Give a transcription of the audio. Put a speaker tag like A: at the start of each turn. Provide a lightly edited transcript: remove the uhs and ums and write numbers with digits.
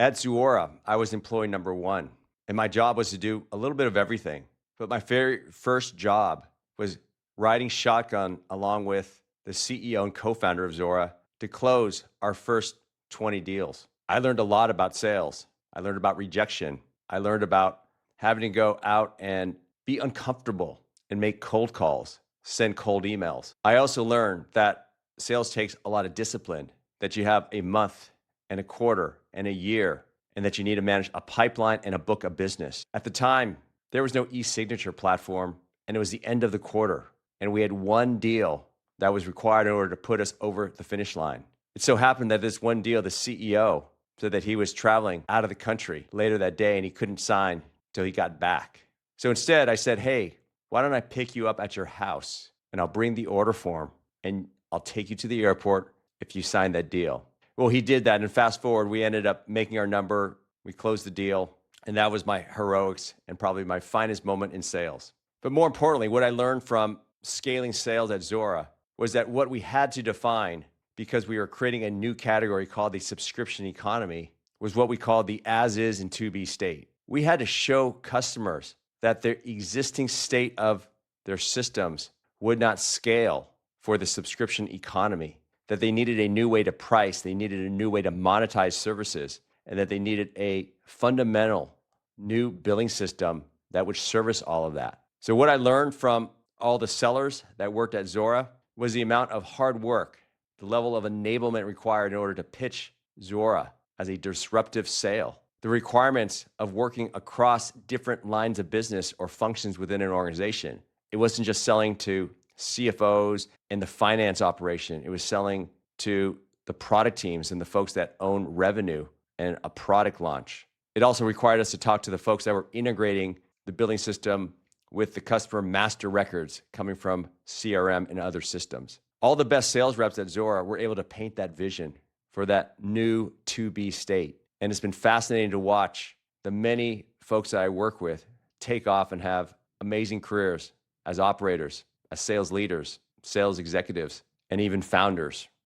A: At Zuora, I was employee number one, and my job was to do a little bit of everything. But my very first job was riding shotgun along with the CEO and co-founder of Zuora to close our first 20 deals. I learned a lot about sales. I learned about rejection. I learned about having to go out and be uncomfortable and make cold calls, send cold emails. I also learned that sales takes a lot of discipline, that you have a month and a quarter and a year, and that you need to manage a pipeline and a book of business. At the time, there was no e-signature platform, and it was the end of the quarter, and we had one deal that was required in order to put us over the finish line. It so happened that this one deal, the CEO said that he was traveling out of the country later that day and he couldn't sign till he got back. So instead, I said, hey, why don't I pick you up at your house and I'll bring the order form and I'll take you to the airport if you sign that deal. Well, he did that, and fast forward, we ended up making our number, we closed the deal, and that was my heroics and probably my finest moment in sales. But more importantly, what I learned from scaling sales at Zuora was that what we had to define, because we were creating a new category called the subscription economy, was what we called the as-is and to-be state. We had to show customers that their existing state of their systems would not scale for the subscription economy, that they needed a new way to price, they needed a new way to monetize services, and that they needed a fundamental new billing system that would service all of that. So what I learned from all the sellers that worked at Zuora was the amount of hard work, the level of enablement required in order to pitch Zuora as a disruptive sale, the requirements of working across different lines of business or functions within an organization. It wasn't just selling to CFOs and the finance operation. It was selling to the product teams and the folks that own revenue and a product launch. It also required us to talk to the folks that were integrating the billing system with the customer master records coming from CRM and other systems. All the best sales reps at Zuora were able to paint that vision for that new to-be state. And it's been fascinating to watch the many folks that I work with take off and have amazing careers as operators, as sales leaders, sales executives, and even founders.